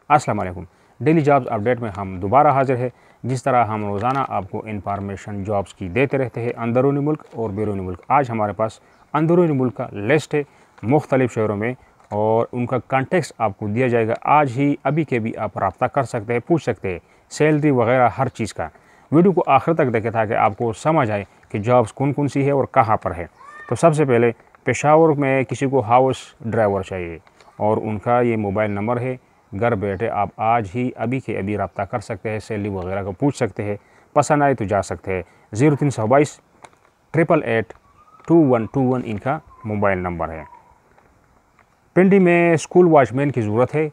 अस्सलाम वालेकुम। Daily jobs update में हम दोबारा हाजिर है। जिस तरह हम रोज़ाना आपको इंफॉर्मेशन जॉब्स की देते रहते हैं अंदरूनी मुल्क और बैरूनी मुल्क, आज हमारे पास अंदरूनी मुल्क का लिस्ट है मुख्तलिफ़ शहरों में और उनका कॉन्टेक्स्ट आपको दिया जाएगा। आज ही अभी के भी आप रब्ता कर सकते हैं, पूछ सकते हैं सैलरी वगैरह हर चीज़ का। वीडियो को आखिर तक देखें ताकि आपको समझ आए कि जॉब्स कौन कौन सी है और कहाँ पर है। तो सबसे पहले पेशावर में किसी को हाउस ड्राइवर चाहिए और उनका ये मोबाइल नंबर है। घर बैठे आप आज ही अभी के अभी रब्ता कर सकते हैं, सैलरी वगैरह को पूछ सकते हैं, पसंद आए तो जा सकते हैं। 0322 888 2121 इनका मोबाइल नंबर है। पिंडी में स्कूल वॉचमैन की ज़रूरत है,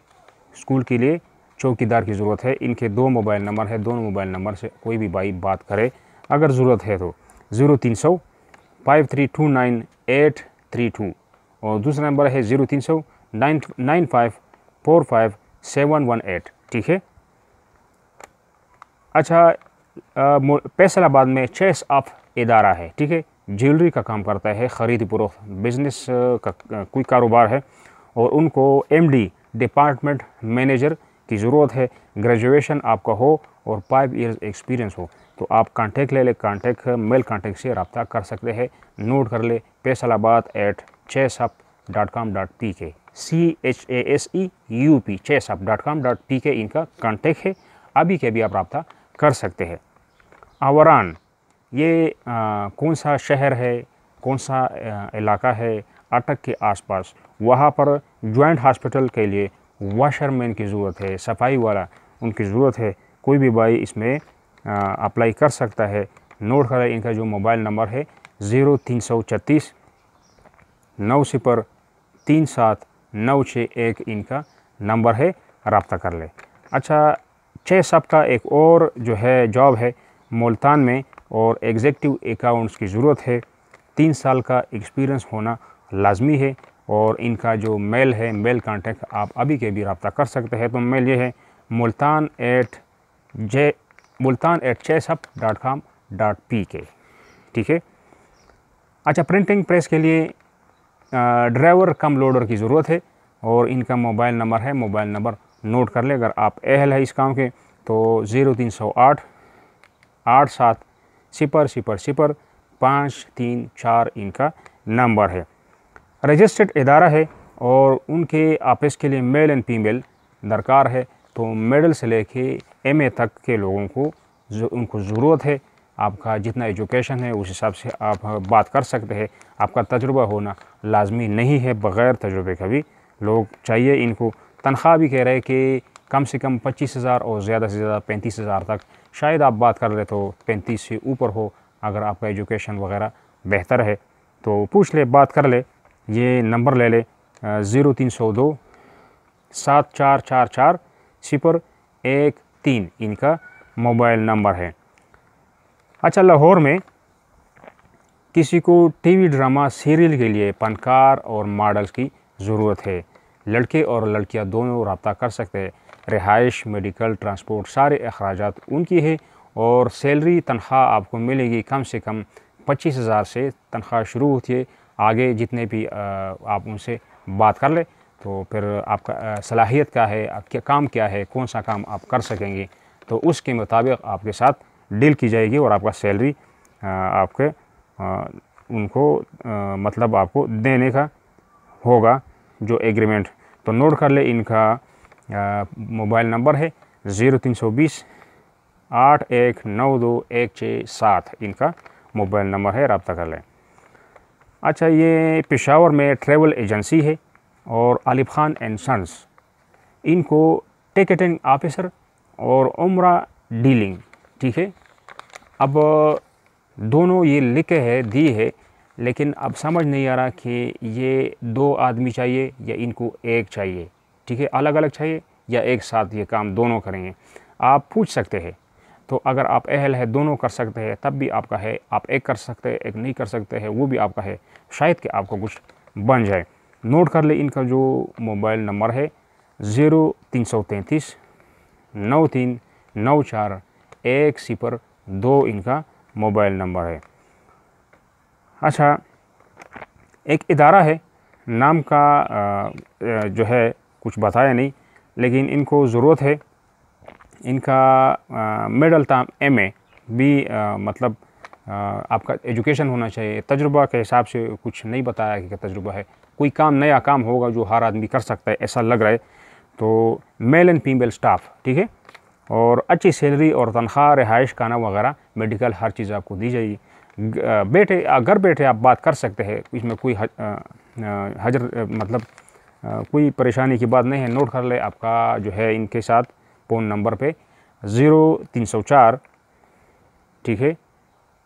स्कूल के लिए चौकीदार की ज़रूरत है। इनके 2 मोबाइल नंबर है, दोनों मोबाइल नंबर से कोई भी भाई बात करे अगर ज़रूरत है तो। 0300 5329 832 और दूसरा नंबर है 0300 9545 718। ठीक है। अच्छा, फैसलाबाद में चेस ऑफ इदारा है। ठीक है, ज्वेलरी का काम करता है, ख़रीद फरोख्त बिज़नेस का कोई कारोबार है और उनको एमडी डिपार्टमेंट मैनेजर की ज़रूरत है। ग्रेजुएशन आपका हो और 5 इयर्स एक्सपीरियंस हो तो आप कांटेक्ट ले ले, कांटेक्ट मेल कांटेक्ट से रब्ता कर सकते हैं। नोट कर ले faisalabad@chessup.com.pk CHASEUP chessup.com.pk इनका कांटेक्ट है। अभी के भी आप रब्ता कर सकते हैं। आवारान ये कौन सा शहर है, कौन सा इलाका है, अटक के आसपास, वहाँ पर जॉइंट हॉस्पिटल के लिए वाशरमैन की ज़रूरत है, सफाई वाला उनकी ज़रूरत है। कोई भी भाई इसमें अप्लाई कर सकता है। नोट करें इनका जो मोबाइल नंबर है 0336 90 37961 इनका नंबर है, रब्ता कर ले। अच्छा, 6 सब का एक और जो है जॉब है मुल्तान में और एग्जीक्यूटिव अकाउंट्स की ज़रूरत है। 3 साल का एक्सपीरियंस होना लाजमी है और इनका जो मेल है, मेल कांटेक्ट आप अभी के भी रब्ता कर सकते हैं। तो मेल ये है multan@chessup.com.pk। ठीक है। अच्छा, प्रिंटिंग प्रेस के लिए ड्राइवर कम लोडर की ज़रूरत है और इनका मोबाइल नंबर है, मोबाइल नंबर नोट कर ले अगर आप अहल है इस काम के तो 0308 87 000 534 इनका नंबर है। रजिस्टर्ड इदारा है और उनके ऑफिस के लिए मेल एंड फीमेल दरकार है। तो मिडिल से लेके एमए तक के लोगों को उनको ज़रूरत है। आपका जितना एजुकेशन है उस हिसाब से आप बात कर सकते हैं। आपका तजुर्बा होना लाजमी नहीं है, बग़ैर तजुर्बे का भी लोग चाहिए इनको। तनख्वाह भी कह रहे हैं कि कम से कम 25,000 और ज़्यादा से ज़्यादा 35,000 तक शायद आप बात कर रहे तो 35 से ऊपर हो अगर आपका एजुकेशन वगैरह बेहतर है तो पूछ ले, बात कर ले। ये नंबर ले ले 0302 7444 013 इनका मोबाइल नंबर है। अच्छा, लाहौर में किसी को टीवी ड्रामा सीरियल के लिए फनकार और मॉडल्स की ज़रूरत है। लड़के और लड़कियां दोनों रब्ता कर सकते हैं। रिहाइश, मेडिकल, ट्रांसपोर्ट सारे अखराजात उनकी है और सैलरी तनख्वाह आपको मिलेगी कम से कम 25,000 से तनख्वाह शुरू होती है। आगे जितने भी आप उनसे बात कर ले तो फिर आपका सलाहियत क्या है, क्या काम क्या है, कौन सा काम आप कर सकेंगे तो उसके मुताबिक आपके साथ डील की जाएगी और आपका सैलरी आपके उनको मतलब आपको देने का होगा जो एग्रीमेंट। तो नोट कर ले इनका मोबाइल नंबर है 0320 8192 इनका मोबाइल नंबर है, रब्ता कर लें। अच्छा, ये पेशावर में ट्रैवल एजेंसी है और आलिफ खान एंड सन्स, इनको टिकटिंग ऑफिसर और उम्रा डीलिंग। ठीक है। अब दोनों ये लिखे है दी है लेकिन अब समझ नहीं आ रहा कि ये 2 आदमी चाहिए या इनको एक चाहिए। ठीक है, अलग अलग चाहिए या एक साथ ये काम दोनों करेंगे, आप पूछ सकते हैं। तो अगर आप अहल है दोनों कर सकते हैं तब भी आपका है, आप एक कर सकते हैं एक नहीं कर सकते हैं वो भी आपका है, शायद कि आपको कुछ बन जाए। नोट कर ले इनका जो मोबाइल नंबर है 0333 93 94 102 इनका मोबाइल नंबर है। अच्छा, एक इदारा है, नाम का जो है कुछ बताया नहीं, लेकिन इनको ज़रूरत है, इनका मिडल टर्म MA भी मतलब आपका एजुकेशन होना चाहिए। तजुर्बा के हिसाब से कुछ नहीं बताया कि क्या तजुर्बा है, कोई काम नया काम होगा जो हर आदमी कर सकता है ऐसा लग रहा है। तो मेल एंड फीमेल स्टाफ, ठीक है, और अच्छी सैलरी और तनख्वाह, रिहाइश, खाना वगैरह, मेडिकल, हर चीज़ आपको दी जाएगी। घर बैठे आप बात कर सकते हैं, इसमें कोई मतलब कोई परेशानी की बात नहीं है। नोट कर ले आपका जो है इनके साथ फ़ोन नंबर पे 0304, ठीक है,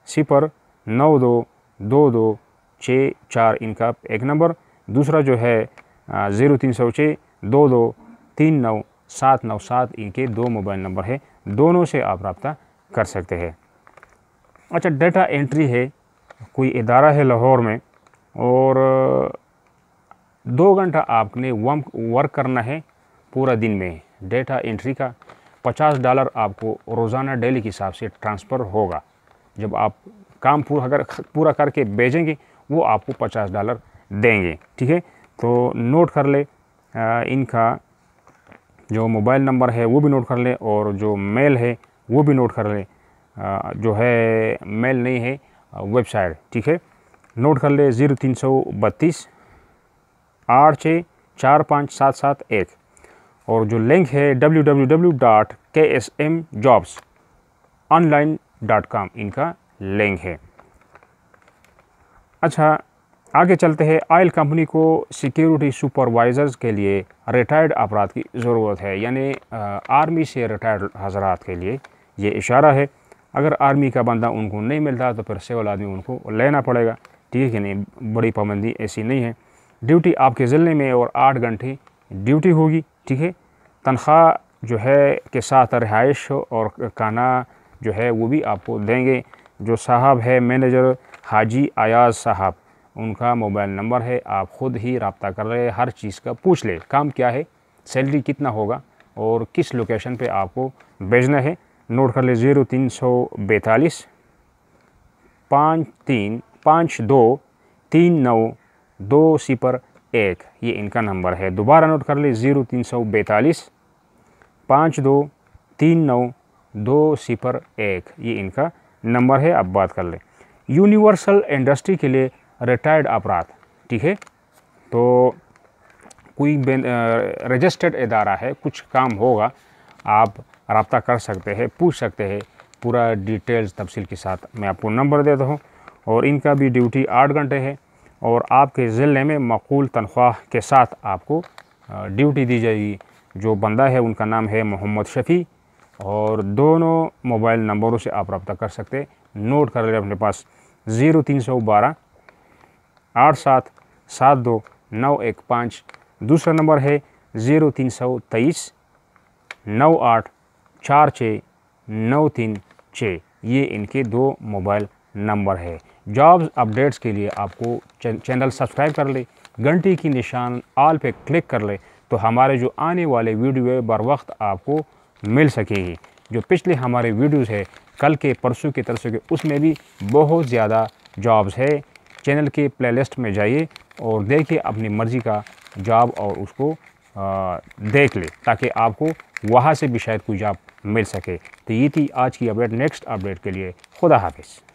0922264 इनका एक नंबर। दूसरा जो है 0306 2239 इनके 2 मोबाइल नंबर है, दोनों से आप रब्ता कर सकते हैं। अच्छा, डेटा एंट्री है, कोई इदारा है लाहौर में, और 2 घंटा आपने वर्क करना है पूरा दिन में। डेटा एंट्री का $50 आपको रोज़ाना डेली के हिसाब से ट्रांसफ़र होगा। जब आप काम पूरा करके भेजेंगे वो आपको $50 देंगे, ठीक है। तो नोट कर ले, इनका जो मोबाइल नंबर है वो भी नोट कर ले, और जो मेल है वो भी नोट कर ले। जो है मेल नहीं है, वेबसाइट, ठीक है, नोट कर ले 0332 8645 और जो लिंक है www.ksmjobsonline.com इनका लिंक है। अच्छा, आगे चलते हैं। ऑयल कंपनी को सिक्योरिटी सुपरवाइज़र्स के लिए रिटायर्ड अफराद की ज़रूरत है, यानी आर्मी से रिटायर्ड हज़रात के लिए ये इशारा है। अगर आर्मी का बंदा उनको नहीं मिलता तो फिर सिविल आदमी उनको लेना पड़ेगा, ठीक है नहीं, बड़ी पाबंदी ऐसी नहीं है। ड्यूटी आपके ज़िले में और 8 घंटे ड्यूटी होगी, ठीक है। तनख्वाह जो है के साथ रिहाइश और खाना जो है वो भी आपको देंगे। जो साहब है मैनेजर हाजी अयाज साहब, उनका मोबाइल नंबर है, आप ख़ुद ही रब्ता कर रहे हैं, हर चीज़ का पूछ ले, काम क्या है, सैलरी कितना होगा और किस लोकेशन पे आपको भेजना है। नोट कर ले 0342 53523920 ये इनका नंबर है। दोबारा नोट कर ले 0342 523920 ये इनका नंबर है, आप बात कर ले। यूनिवर्सल इंडस्ट्री के लिए रिटायर्ड अफराद, ठीक है, तो कोई रजिस्टर्ड इदारा है, कुछ काम होगा, आप रब्ता कर सकते हैं, पूछ सकते हैं, पूरा डिटेल्स तफसील के साथ मैं आपको नंबर देता हूँ। और इनका भी ड्यूटी 8 घंटे है और आपके ज़िले में माकूल तनख्वाह के साथ आपको ड्यूटी दी जाएगी। जो बंदा है उनका नाम है मोहम्मद शफ़ी, और दोनों मोबाइल नंबरों से आप रब्ता कर सकते हैं। नोट कर ले अपने पास 0312 8772 दूसरा नंबर है 0323 9846 ये इनके 2 मोबाइल नंबर है। जॉब्स अपडेट्स के लिए आपको चैनल सब्सक्राइब कर ले, घंटी की निशान ऑल पे क्लिक कर ले, तो हमारे जो आने वाले वीडियो है बर वक्त आपको मिल सकेगी। जो पिछले हमारे वीडियोस है कल के, परसों के, तरसों के, उसमें भी बहुत ज़्यादा जॉब्स है। चैनल के प्लेलिस्ट में जाइए और देखिए अपनी मर्ज़ी का जॉब और उसको देख ले, ताकि आपको वहाँ से भी शायद कोई जॉब मिल सके। तो ये थी आज की अपडेट। नेक्स्ट अपडेट के लिए खुदा हाफिज़।